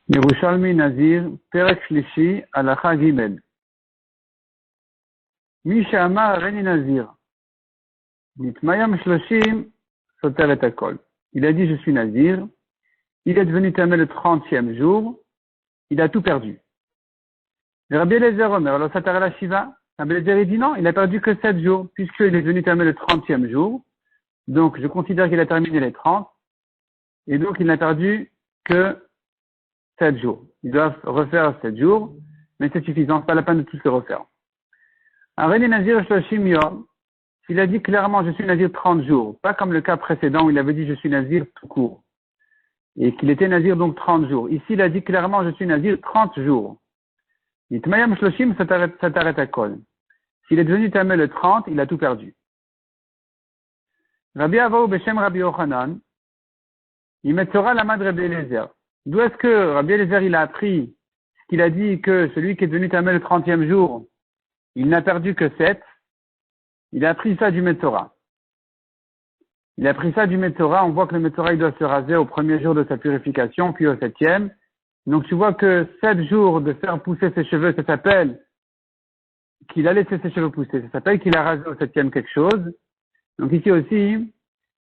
Yerushalmi Nazir, Perek Shlishi, Halacha Gimel. Misha Amar Reni Nazir. Nitmayam Shloshim, Soter et Akol. Il a dit, je suis Nazir. Il est devenu tamé le 30e jour. Il a tout perdu. Rabbi Eliezer Omer, alors Satar la Shiva. Rabbi Eliezer, il dit non, il a perdu que 7 jours, puisqu'il est devenu tamé le 30e jour. Donc, je considère qu'il a terminé les 30. Et donc, il n'a perdu que 7 jours. Ils doivent refaire 7 jours, mais c'est suffisant, c'est pas la peine de tous les refaire. Areni Nazir Shloshim Yom, s'il a dit clairement je suis Nazir 30 jours, pas comme le cas précédent où il avait dit je suis Nazir tout court, et qu'il était Nazir donc 30 jours. Ici, il a dit clairement je suis Nazir 30 jours. Nitmayam Shloshim Sataret Akol. S'il est devenu tamé le 30, il a tout perdu. Rabbi Avaou Beshem Rabbi Yochanan, il mettra la main de Rabbi Eliezer. D'où est-ce que Rabbi Eliezer il a appris qu'il a dit que celui qui est devenu tamé le 30e jour, il n'a perdu que 7. Il a appris ça du Metzora. Il a appris ça du Metzora. On voit que le Metzora il doit se raser au premier jour de sa purification, puis au 7e. Donc tu vois que 7 jours de faire pousser ses cheveux, ça s'appelle qu'il a laissé ses cheveux pousser. Ça s'appelle qu'il a rasé au 7e quelque chose. Donc ici aussi,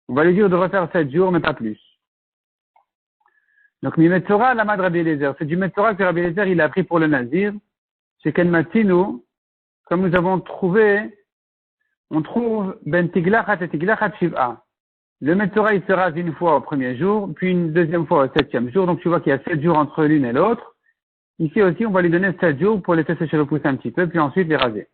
on va lui dire de refaire 7 jours, mais pas plus. Donc, mi Metzora la main de Rabbi Eliezer. C'est du Metzora que Rabbi Eliezer il a appris pour le Nazir. Chez Ken Matzinu, comme nous avons trouvé, on trouve Ben Tiglachat et Tiglachat Shiv'a. Le Metzora il se rase une fois au premier jour, puis une deuxième fois au 7e jour. Donc tu vois qu'il y a 7 jours entre l'une et l'autre. Ici aussi, on va lui donner 7 jours pour laisser ses cheveux pousser un petit peu, puis ensuite les raser.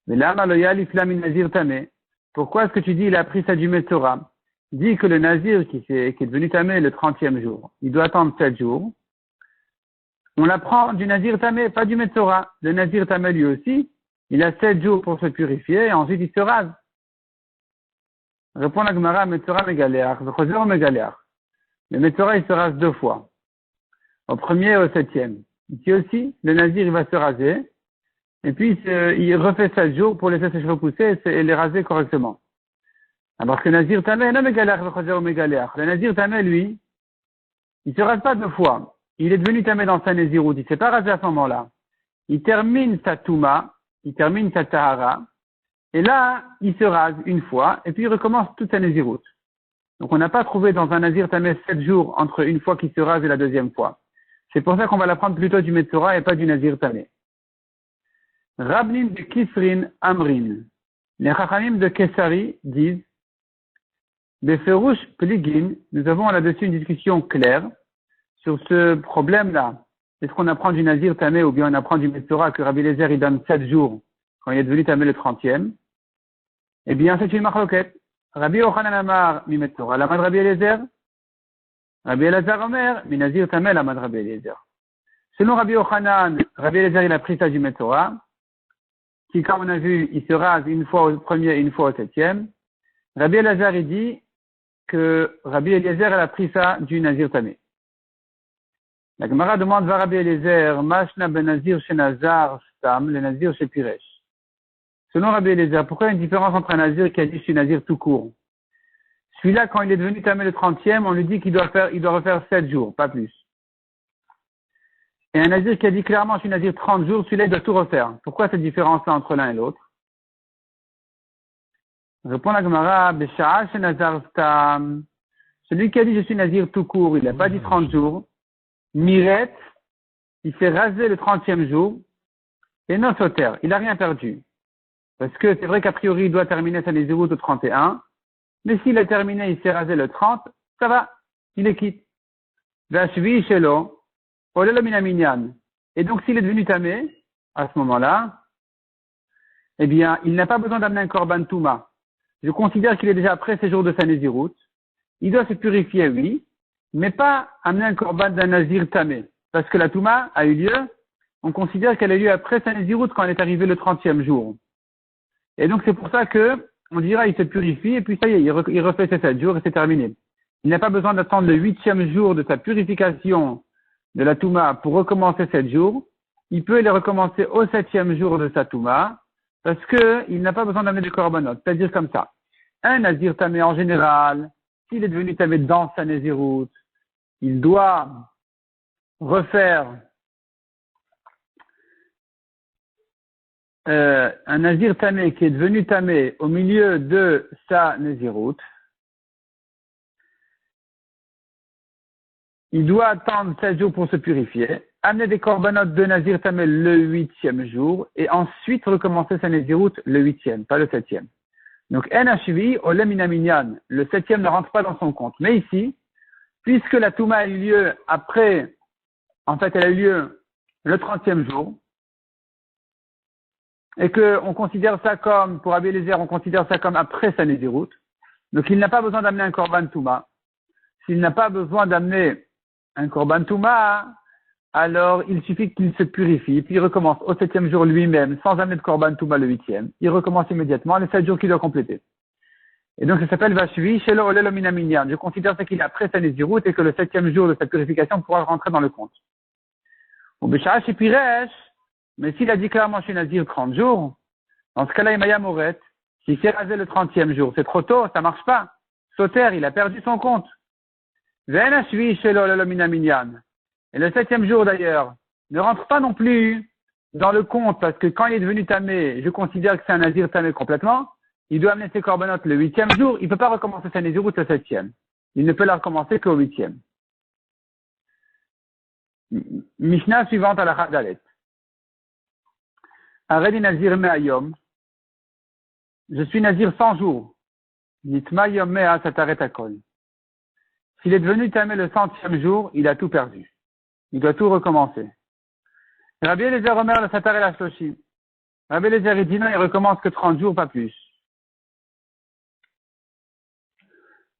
Mais là, Maloya l'Iflam Nazir Tamé. Pourquoi est-ce que tu dis il a appris ça du Metzora? Dit que le Nazir qui est devenu tamé le 30e jour, il doit attendre 7 jours. On l'apprend du Nazir tamé, pas du Metzora. Le Nazir tamé lui aussi, il a 7 jours pour se purifier et ensuite il se rase. Répond la Gemara, Metzora Megaléach, Vechozero Megaléach. Le Metzora il se rase 2 fois. Au premier et au 7e. Ici aussi, le Nazir il va se raser et puis il refait 7 jours pour laisser ses cheveux pousser et les raser correctement. Alors que Nazir Tamé, non Megaléach, Vechozero Megaléach. Le Nazir Tamé, lui, il se rase pas 2 fois. Il est devenu tamé dans sa Nézirout. Il s'est pas rasé à ce moment-là. Il termine sa Touma, il termine sa Tahara, et là, il se rase une fois, et puis il recommence toute sa Nézirout. Donc on n'a pas trouvé dans un Nazir tamé 7 jours entre une fois qu'il se rase et la deuxième fois. C'est pour ça qu'on va l'apprendre plutôt du Metzora et pas du Nazir tamé. Rabnim de Kisrin Amrin. Les Chachamim de Kessari disent, Beferush Pligin, nous avons là-dessus une discussion claire sur ce problème-là. Est-ce qu'on apprend du Nazir tamé ou bien on apprend du Metzora que Rabbi Eliezer il donne 7 jours quand il est devenu tamé le 30e? Eh bien, c'est une machloket. Rabbi Yochanan Amar mi Metzora, la main de Rabbi Eliezer. Rabbi Eliezer Omer, mi Nazir tamé, la main de Rabbi Eliezer. Selon Rabbi Yochanan, Rabbi Eliezer il a pris ça du Metzora, qui, comme on a vu, il se rase une fois au premier et une fois au 7e. Rabbi Eliezer il dit que Rabbi Eliezer elle a pris ça du Nazir tamé. La Gemara demande à Rabbi Eliezer, Mashna ben Nazir chez Nazar Stam, le Nazir chez Piresh. Selon Rabbi Eliezer, pourquoi il y a une différence entre un Nazir qui a dit je suis Nazir tout court? Celui-là, quand il est devenu tamé le 30e, on lui dit qu'il doit refaire 7 jours, pas plus. Et un Nazir qui a dit clairement je suis Nazir 30 jours, celui-là il doit tout refaire. Pourquoi cette différence-là entre l'un et l'autre? Répond la Gemara, Besha'a chez Nazar Stam. Celui qui a dit je suis Nazir tout court, il n'a pas dit 30 jours. Miret, il s'est rasé le 30e jour, et non sauter, il n'a rien perdu. Parce que c'est vrai qu'a priori, il doit terminer sa Nézirout au 31, mais s'il a terminé, il s'est rasé le 30, ça va, il est quitte. Vashvi shelo, olelo minaminyan. Et donc, s'il est devenu tamé, à ce moment-là, eh bien, il n'a pas besoin d'amener un korban touma. Je considère qu'il est déjà après ses jours de sa Nézirout. Il doit se purifier, oui, mais pas amener un korban d'un Nazir tamé. Parce que la Touma a eu lieu, on considère qu'elle a eu lieu après sa Nézirout quand elle est arrivée le 30e jour. Et donc c'est pour ça que, on dira, il se purifie, et puis ça y est, il refait ses 7 jours et c'est terminé. Il n'a pas besoin d'attendre le 8e jour de sa purification de la Touma pour recommencer 7 jours. Il peut les recommencer au 7e jour de sa Touma, parce que il n'a pas besoin d'amener de korbanot. C'est-à-dire comme ça. Un Nazir tamé en général, s'il est devenu tamé dans sa Nézirout, il doit refaire un nazir tamé qui est devenu tamé au milieu de sa naziroute, il doit attendre 7 jours pour se purifier, amener des corbanotes de nazir tamé le 8e jour et ensuite recommencer sa naziroute le 8e, pas le 7e. Donc, en ashvi, olem minaminyan, le 7e ne rentre pas dans son compte. Mais ici, puisque la touma a eu lieu après, en fait, elle a eu lieu le 30e jour, et qu'on considère ça comme, pour Rabbi Eliezer, on considère ça comme après sa naziroute, donc il n'a pas besoin d'amener un korban touma. S'il n'a pas besoin d'amener un korban touma, alors il suffit qu'il se purifie, puis il recommence au 7e jour lui-même, sans amener de korban touma le 8e. Il recommence immédiatement les 7 jours qu'il doit compléter. Et donc ça s'appelle Vashvi, Shelo Olelo Minaminyan. Je considère ça qu'il est après sa naziroute et que le 7e jour de sa purification pourra rentrer dans le compte. Ou Beshara Shipiresh, mais s'il a dit clairement chez Nazir 30 jours, dans ce cas-là, Imaya Moret, s'il s'est rasé le 30e jour, c'est trop tôt, ça marche pas. Sauter, il a perdu son compte. Et le 7e jour d'ailleurs ne rentre pas non plus dans le compte parce que quand il est devenu tamé, je considère que c'est un nazir tamé complètement, il doit amener ses corbanotes le 8e jour, il ne peut pas recommencer sa naziroute le 7e. Il ne peut la recommencer qu'au 8e. Mishnah suivante à la Chadalet. Aredi nazir me'ayom. Je suis nazir 100 jours. Nitma yom mea sataret akol. S'il est devenu tamé le 100e jour, il a tout perdu. Il doit tout recommencer. Rabbi Eliezer Omer le satar et la shloshim. Rabbi Eliezer il dit non, il recommence que 30 jours, pas plus.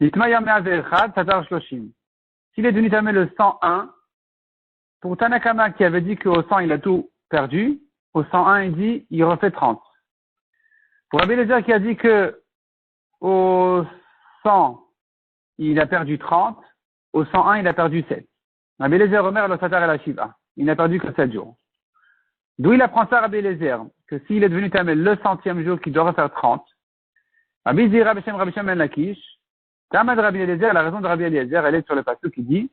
Nitma yom mea ve'echad satar shloshim. S'il est devenu tamé le 101, pour Tanakama qui avait dit qu'au 100 il a tout perdu, au 101 il dit il refait 30. Pour Rabbi Eliezer qui a dit que au 100 il a perdu 30, au 101 il a perdu 7. Rabbi Eliezer Omer le satar et la shiva. Il n'a perdu que 7 jours. D'où il apprend ça Rabbi Eliezer, que s'il est devenu tamé le 100e jour qu'il doit refaire 30. Rabbi Zira Beshem Rabbi Shimon Lakish, Tamad Rabbi Eliezer, la raison de Rabbi Eliezer, elle est sur le passage qui dit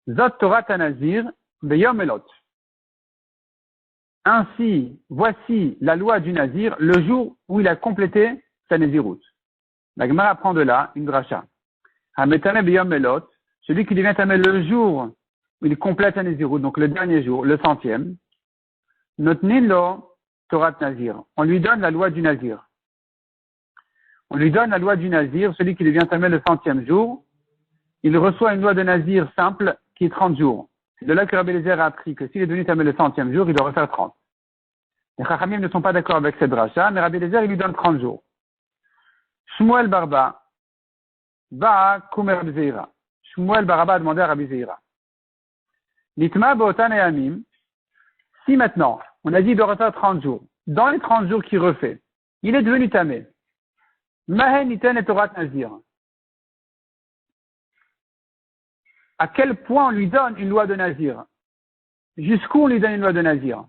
Zot Torah Tanazir Beyom Elot. Ainsi, voici la loi du Nazir le jour où il a complété sa Naziroute. La Gemara apprend de là une dracha. Hametame Beyom Elot, celui qui devient tamé le jour où il complète sa Naziroute, donc le dernier jour, le 100e, Notnin lo Torah Nazir. On lui donne la loi du Nazir. On lui donne la loi du Nazir, celui qui devient tamé le 100e jour, il reçoit une loi de Nazir simple qui est 30 jours. C'est de là que Rabbi Eliezer a appris que s'il est devenu tamé le 100e jour, il doit refaire 30. Les Chachamim ne sont pas d'accord avec cette dracha, mais Rabbi Eliezer, il lui donne 30 jours. Shmuel Barba, Ba Kumer Rabbi Zeira. Shmuel Baraba a demandé à Rabbi Zeira. Nitma Botan et Amim. Si maintenant, on a dit de refaire 30 jours, dans les 30 jours qu'il refait, il est devenu tamé. Mahen Iten et Torah Nazir. À quel point on lui donne une loi de Nazir? Jusqu'où on lui donne une loi de Nazir?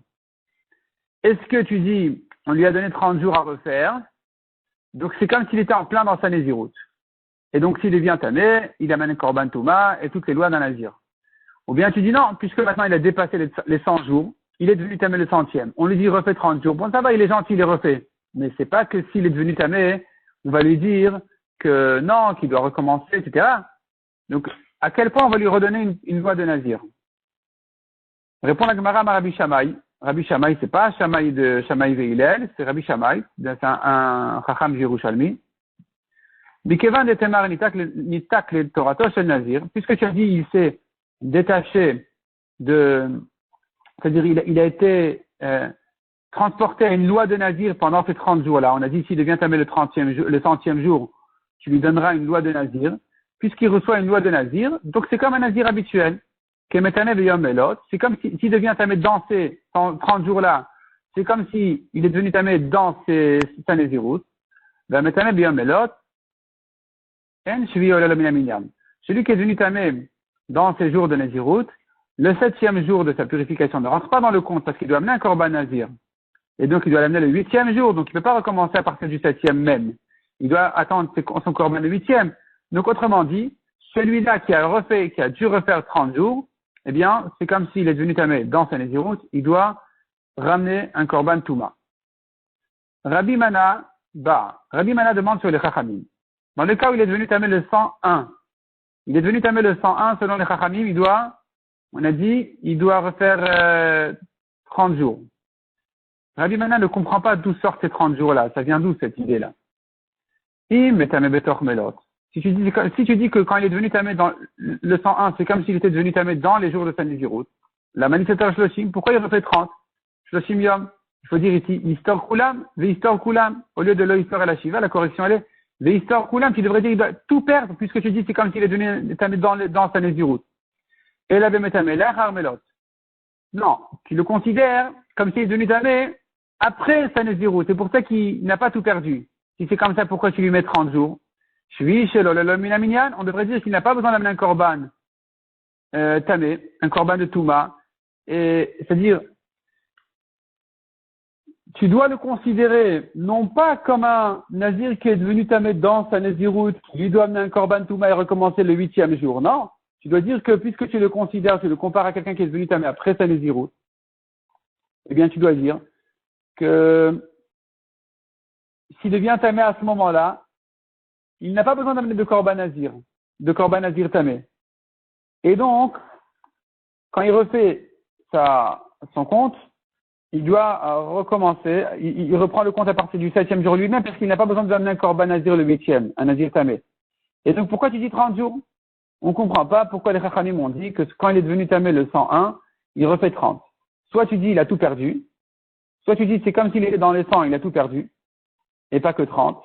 Est-ce que tu dis, on lui a donné 30 jours à refaire, donc c'est comme s'il était en plein dans sa Naziroute. Et donc s'il devient tamé, il amène un Korban Touma et toutes les lois d'un Nazir. Ou bien tu dis non, puisque maintenant il a dépassé les 100 jours, il est devenu tamé le 100e. On lui dit refait 30 jours. Bon, ça va, il est gentil, il est refait. Mais c'est pas que s'il est devenu tamé, on va lui dire que non, qu'il doit recommencer, etc. Donc, à quel point on va lui redonner une loi de Nazir? Répond la Gemara à Rabbi Shammai. Rabbi Shammai, c'est pas Shammai de Shammai Veilel, c'est Rabbi Shammai, c'est un Chacham Yerushalmi. Bikevan de Temar nitak le Torato shel Nazir, puisque tu as dit il s'est détaché de, c'est-à-dire il a été transporté à une loi de Nazir pendant ces 30 jours-là. On a dit s'il devient tamé le 100e jour, tu lui donneras une loi de Nazir. Puisqu'il reçoit une loi de Nazir, donc c'est comme un Nazir habituel. C'est comme s'il devient tamé dans ces 30 jours-là, c'est comme s'il est devenu tamé dans sa Naziroute. Celui qui est devenu tamé dans ces jours de Naziroute, le 7e jour de sa purification ne rentre pas dans le compte parce qu'il doit amener un Korban Nazir. Et donc il doit l'amener le 8e jour, donc il ne peut pas recommencer à partir du 7e même. Il doit attendre son Korban le 8e. Donc autrement dit, celui-là qui a dû refaire 30 jours, eh bien, c'est comme s'il est devenu tamé dans sa Nézirut, il doit ramener un korban Touma. Rabbi Mana demande sur les Chachamim. Dans le cas où il est devenu tamé le 101, il est devenu tamé le 101 selon les Chachamim, il doit refaire 30 jours. Rabbi Mana ne comprend pas d'où sortent ces 30 jours-là. Ça vient d'où cette idée-là? Si tu dis que quand il est devenu tamé dans le 101, c'est comme s'il était devenu tamé dans les jours de sa Nézirut, la manifestation Shloshim, pourquoi il refait 30? Shloshim Yom. Il faut dire ici, Histor Kulam, Vehistor Kulam. Au lieu de le Histor et la Shiva, la correction elle est, Vehistor Kulam, tu devrais dire qu'il doit tout perdre, puisque tu dis c'est comme s'il est devenu tamé dans sa Nézirut. Et la Bemetamé, la Harmelot. Non, tu le considères comme s'il est devenu tamé après sa Nézirut. C'est pour ça qu'il n'a pas tout perdu. Si c'est comme ça, pourquoi tu lui mets 30 jours? On devrait dire qu'il n'a pas besoin d'amener un korban tamé, un korban de Touma. C'est-à-dire, tu dois le considérer non pas comme un nazir qui est devenu tamé dans sa Nézirut, qui lui doit amener un korban Touma et recommencer le 8e jour. Non, tu dois dire que puisque tu le considères, tu le compares à quelqu'un qui est devenu tamé après sa Nézirut, eh bien tu dois dire que s'il devient tamé à ce moment-là, il n'a pas besoin d'amener de korban nazir tamé. Et donc, quand il refait son compte, il doit recommencer, il reprend le compte à partir du 7e jour lui-même parce qu'il n'a pas besoin d'amener un korban nazir le 8e, un nazir tamé. Et donc, pourquoi tu dis 30 jours? On ne comprend pas pourquoi les Chachamim ont dit que quand il est devenu tamé le 101, il refait 30. Soit tu dis il a tout perdu, soit tu dis c'est comme s'il était dans les 100, il a tout perdu, et pas que 30.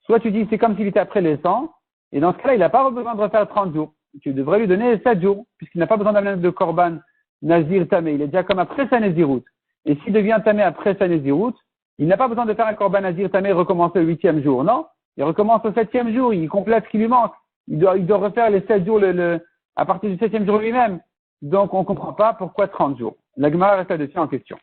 Soit tu dis c'est comme s'il était après les 100, et dans ce cas-là, il n'a pas besoin de refaire 30 jours. Tu devrais lui donner 7 jours, puisqu'il n'a pas besoin d'amener de korban nazir tamé. Il est déjà comme après sa Nézirut. Et s'il devient tamé après sa Nézirut, il n'a pas besoin de faire un korban nazir tamé et recommencer le 8e jour, non? Il recommence au 7e jour, il complète ce qui lui manque. Il doit refaire les 7 jours à partir du 7e jour lui-même. Donc on ne comprend pas pourquoi 30 jours. La Gemara reste là-dessus en question.